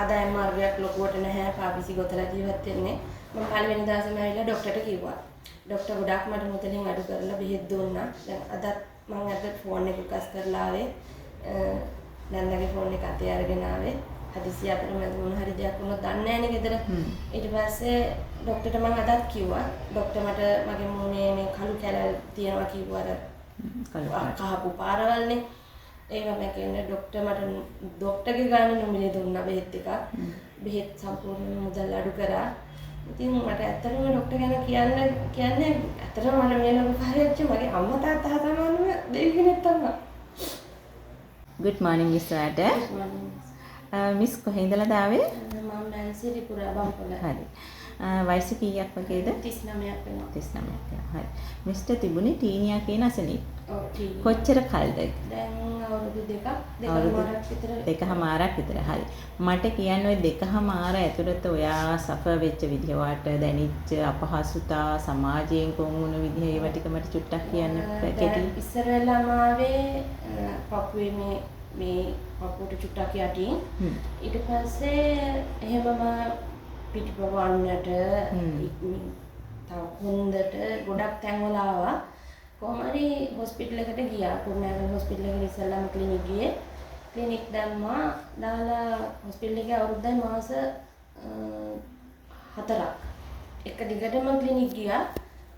ආදායම් මාර්ගයක් ලොකුවට නැහැ පාවිසි ගොතලා ජීවත් වෙන්නේ. මම පළවෙනි දවසේම ඇවිල්ලා ડોක්ටර්ට කිව්වා. ડોක්ටර් ගොඩාක් මට මුදලින් අඩු කරලා බෙහෙත් දුන්නා. දැන් අදත් මම අද ෆෝන් එක කස් කරලා ආවේ. නන්දගේ ෆෝන් එක අතේ අරගෙන ආවේ. හදිසිය අතරමැද මොන හරි දෙයක් වුණොත් දන්නේ නැහැ නේ ගෙදර. ඊට පස්සේ ડોක්ටර්ට මම අදත් කිව්වා. ડોක්ටර් මට මගේ මූණේ මේ කළු කැලල් තියෙනවා කිව්වා අර කහපු පාරවල්නේ. ඒවා මම කියන්නේ ડોක්ටර් මට ડોක්ටර්ගේ ගානේ නොමිලේ දුන්නා බෙහෙත් එක. බෙහෙත් සම්පූර්ණ මුදල් අඩු කරා. ඉතින් මට ඇත්තටම ડોක්ටර් ගැන කියන්නේ ඇත්තටම මට මේ ලොකු කාර්යයක් මගේ අම්මා තාත්තා තමන්ම දෙවි කෙනෙක් තමයි. Good morning Miss Rata. Good morning. Miss කොහේ ඉඳලාද ආවේ? මම මැන්සිරිපුරා බම්පොළ. හරි. වයස කීයක් වගේද? 39ක් වෙනවා. 39ක්. හරි. මිස්ට තිබුණේ ටීනියා කියන අසනීප. ඔව් ටීනියා. කොච්චර කල්ද? දැන් අවුරුදු දෙකමාරක් විතර. දෙකමාරක් විතර. හරි. මට කියන්න ওই දෙකමාර ඇතුළත ඔයා සෆර් වෙච්ච විදිහ වාට දැනිච්ච අපහසුතා සමාජයෙන් කොමුණු විදිහ ඒවා ටික මට චුට්ටක් කියන්න කෙටි. ඉස්සර වෙලාම ආවේ පපුවේ මේ පපුවට චුට්ටක් යටින්. ඊට පස්සේ එහෙමම පිටිපවන්නට තව හොඳට ගොඩක් තැන්වල ආවා. කොහොම හරි හොස්පිටල් එකට ගියා. කුරුණෑගල හොස්පිටල් එකට ඉස්සෙල්ලාම ක්ලිනික් ගියේ. ක්ලිනික් දැම්මා. දාලා හොස්පිටල් එකේ අවුරුද්දයි මාස 4ක්. එක දිගටම ක්ලිනික් ගියා.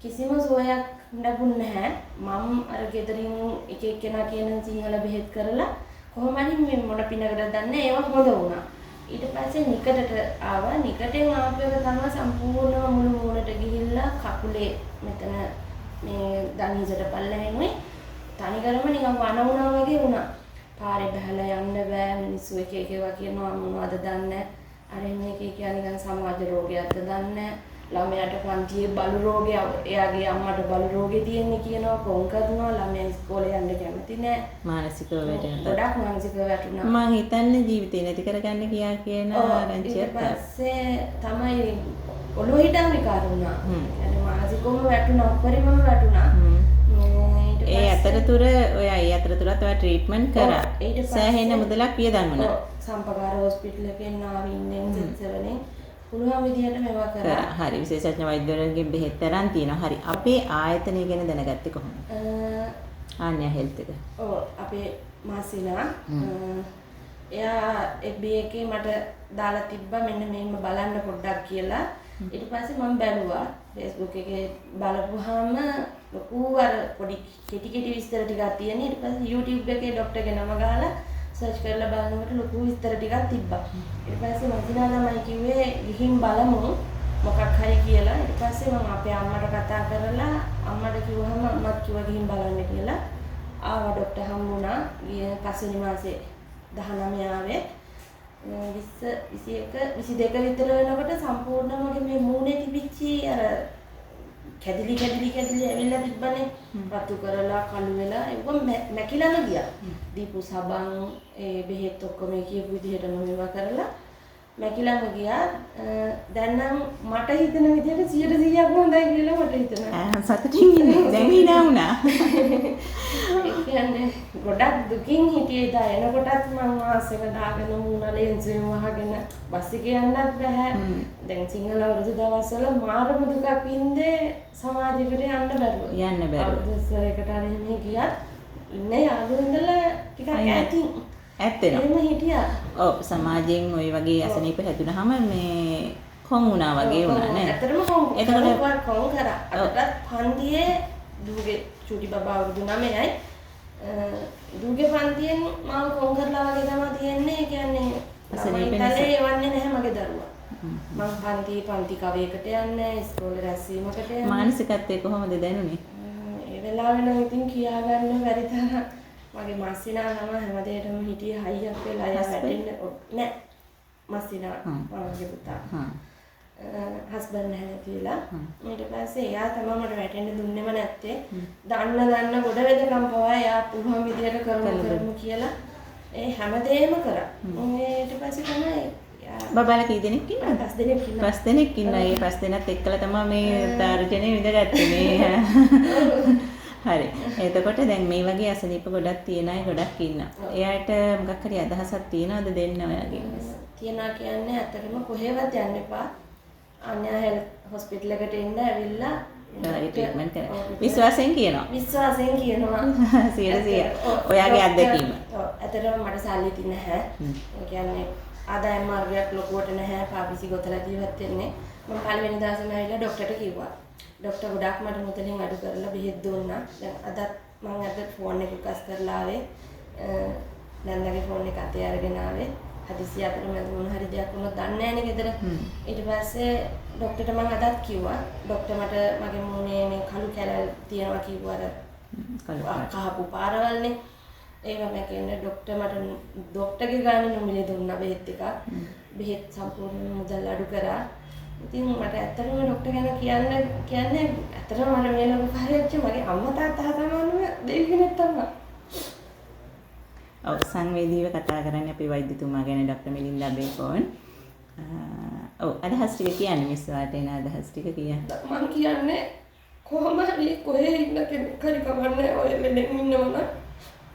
කිසිම සුවයක් ලැබුණ නැහැ. මම අර ගෙදරින් එක එක්කෙනා කියන සිංහල බෙහෙත් කරලා කොහොම හරි මේ මොන පිනකටද දන්නේ ඒවා හොඳ වුණා. ඊට පස්සේ නිකටට ආවා. නිකටෙන් ආපු එක තමයි සම්පූර්ණ මුළු මූණට ගිහිල්ලා කකුලේ මෙතන මේ දණහිසට පල්ලෙන්නේ තනිකරම නිකන් වණ වුණා වගේ වුණා. පාරේ බහලා යන්න බෑ. මිනිස්සු එක එක ඒවා කියනවා මොනවද දන්නේ. අර මේක කියන්නේ නිකන් සමාජ රෝගයක්ද දන්නේ. ළමයාට පන්තියේ බලු රෝගය එයාගේ අම්මට බලු රෝගේ තියෙන්නේ කියනවා කොන් කරනවා. ළමයා ඉස්කෝලේ යන්න කැමති නෑ. මානසිකව වැටෙනවා. ගොඩක් මානසිකව වැටුණා. මම හිතන්නේ ජීවිතේ නැති කරගන්න කියන ආරංචියක්. ඊට පස්සේ තමයි ඔළුව හිටන් විකාර වුණා. يعني මානසිකවම වැටුණා, උඩරිමම වැටුණා. ඒ අතරතුර ඔයා ඔයා ට්‍රීට්මන්ට් කරා. සෑහෙන මුදලක් වියදම් වුණා. සම්පකාර හොස්පිටල් එකෙන් ආවින්නේ සෙන්සරනේ. පුළුවන් විදියට මේවා කරා. හරි විශේෂඥ වෛද්‍යවරුන්ගෙන් බෙහෙත් අරන් තියෙනවා. හරි. අපේ ආයතනය ගැන දැනගත්තේ කොහොමද? ආන්‍ය හෙල්ත් එක. ඔව් අපේ මාසිනා එයා FB එකේ මට දාලා තිබ්බා මෙන්න මේම බලන්න පොඩ්ඩක් කියලා. ඊට පස්සේ මම බැලුවා Facebook එකේ බලපුවාම ලොකු අර පොඩි කෙටි විස්තර ටිකක් තියෙන. ඊට පස්සේ YouTube එකේ ડોක්ටර්ගේ නම ගහලා සර්ච් කරලා බලනකොට ලොකු විස්තර ටිකක් තිබ්බා. ඊට පස්සේ මන්දිනා ළමයි කිව්වේ ගිහින් බලමු මොකක් හරි කියලා. ඊට පස්සේ මම අපේ අම්මට කතා කරලා අම්මට කිව්වහම අම්මත් කිව්වා ගිහින් බලන්න කියලා. ආවා ડોක්ටර් හම්බුණා. ගිය පස්වෙනි මාසේ 19 ආවේ. 20 21 22 විතර වෙනකොට සම්පූර්ණයෙන්ම මේ මූණේ තිබිච්චි අර කැදිලි ඇවිල්ලා තිබ්බනේ. රතු කරලා කළු වෙලා ඒක මැකිලාම ගියා. දීපු සබන් ඒ බෙහෙත් ඔක්කොම කියපු විදිහටම මේවා කරලා මැකිලාම ගියා. දැන් නම් මට හිතෙන විදිහට 100%ක්ම හොඳයි කියලා මට හිතෙනවා. සතුටින් ඉන්නේ. දැන් hina වුණා. ඒ කියන්නේ ගොඩක් දුකින් හිටියේ දා එනකොටත් මම මාසෙක දාගෙන මූණ ලෙන්සෙන් වහගෙන බස් එකේ යන්නත් බෑ. දැන් සිංහල වරුදු දවස්වල මාරම දුකක් ඉඳේ සමාජෙකට යන්න බැරුව. අවුරුද්දකට අරගෙන ගියත් ඉන්නේ යාළුවන්දලා ටිකක් ඈතින් ඇත්තෙනවා. එහෙම හිටියා. ඔව් සමාජයෙන් ওই වගේ අසනීප හැදුනහම මේ කොන් වුණා වගේ වුණා නේ. ඇත්තටම කොන් කරා. අදටත් පන්තියේ දුගේ චුටි බබා අවුරුදු 9යි. දුගේ පන්තියෙන් මම කොන් කරලා වගේ තමයි තියෙන්නේ. ඒ කියන්නේ අසනීපේ යවන්නේ නැහැ මගේ දරුවා. මම පන්ති කවයකට යන්නේ ඉස්කෝලේ රැස්වීමකට යන්නේ. මානසිකත්වයේ කොහොමද දැනුනේ? ඒ වෙලාවෙ නම් ඉතින් කියා ගන්න බැරි තරම් මගේ මාසිනා නම හැමදේටම හිටියේ හයියක් වෙලා එයා වැටෙන්න නෑ. මාසිනා මගේ පුතා. හස්බන්ඩ් නැහැ කියලා. ඊට පස්සේ එයා තමයි මට වැටෙන්න දුන්නෙම නැත්තේ. දන්න ගොඩ වෙදකම් පවා එයා පුළුවන් විදියට කරමු කියලා ඒ හැමදේම කරා. ඊට පස්සේ තමයි බබාලා කී දෙනෙක් ඉන්නවද? 5 දෙනෙක් ඉන්නවා. 5 දෙනෙක් ඉන්නවා. ඒ 5 දෙනාත් එක්කලා තමයි මේ තර්ජනේ විඳගත්තේ මේ. හරි. එතකොට දැන් මේ වගේ අසනීප ගොඩක් තියෙන අය ගොඩක් ඉන්නවා. එයාට මොකක් හරි අදහසක් තියනවද දෙන්න ඔයාගේ? තියනවා කියන්නේ ඇත්තටම කොහෙවත් යන්න එපා. අන්‍යා හෙල්ත් හොස්පිටල් එකට එන්න ඇවිල්ලා ට්‍රීට්මන්ට් කරනවා. විශ්වාසයෙන් කියනවා. විශ්වාසයෙන් කියනවා. 100%. ඔයාගේ අත්දැකීම. ඔව්. ඇත්තටම මට සල්ලි නැහැ. ඒ කියන්නේ ආදායම් මාර්ගයක් ලොකුවට නැහැ. පාපිසි ගොතලා ජීවත් වෙන්නේ. මම පළවෙනි දවසේම ඇවිල්ලා ડોක්ටර්ට කිව්වා. ડોක්ටර් ගොඩක් මට මුදලින් අඩු කරලා බෙහෙත් දුන්නා. දැන් අදත් මම අද ෆෝන් එක කස් කරලා ආවේ. නන්දගේ ෆෝන් එක අතේ අරගෙන ආවේ. හදිසිය අතරමැද මොන හරි දෙයක් වුණොත් දන්නේ නැහැනේ ගෙදර. ඊට පස්සේ ડોක්ටර්ට මම අදත් කිව්වා. ડોක්ටර් මට මගේ මූණේ මේ කළු කැලල් තියෙනවා කිව්වා. කහපු පාරවල්නේ. ඒක මම කියන්නේ ડોක්ටර් මට ડોක්ටර්ගේ ගානේ නොමිලේ දුන්නා බෙහෙත් එක. බෙහෙත් සම්පූර්ණ මුදල් අඩු කරා. ඉතින් මට ඇත්තටම ડોක්ටර් ගැන කියන්නේ ඇත්තටම මට මේ ලොකු පරිච්ඡ මගේ අම්මා තාත්තා සමානම දෙවි කෙනෙක් තමයි. ඔව් සංවේදීව කතා කරන්නේ අපේ වෛද්‍යතුමා ගැන ડોක්ටර් මිලින්දා බේකෝන්. ඔව් අදහස් ටික කියන්නේ මිස් වාට එන අදහස් ටික කියන්න. මම කියන්නේ කොහොම හරි කොහේ ඉන්න කෙනෙක් හරි කමන්නේ ඔය ලෙඩෙක් ඉන්නවනම්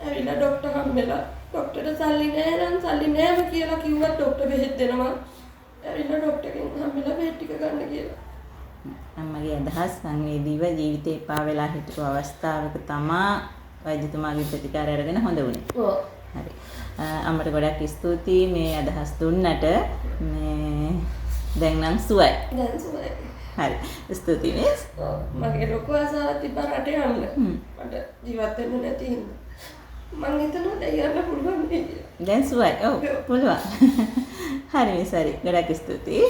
ඇවිල්ලා ડોක්ටර් හම්බෙලා ડોක්ටර්ට සල්ලි නෑ නම් සල්ලි නෑම කියලා කිව්වත් ડોක්ටර් බෙහෙත් දෙනවා. ඇවිල්ලා ડોක්ටර්ගෙන් හම්බෙලා බෙහෙත් ටික ගන්න කියලා. අම්මගේ අදහස් සංවේදීව ජීවිතේ එපා වෙලා හිටපු අවස්ථාවක තමා වෛද්‍යතුමාගේ ප්‍රතිකාර අරගෙන හොඳ වුණේ. ඔව්. හරි. අම්මට ගොඩක් ස්තුතියි මේ අදහස් දුන්නට. මේ දැන් නම් සුවයි. දැන් සුවයි. හරි. ස්තුතියි මිස්. මගේ ලොකු ආසාවක් තිබ්බා රට යන්න. මට ජීවත් වෙන්න නැති හින්දා. මං හිතනවා දැන් යන්න පුළුවන් නේ කියලා. දැන් සුවයි. ඔව් පුළුවන්. හරි මිස් හරි. ගොඩක් ස්තුතියි.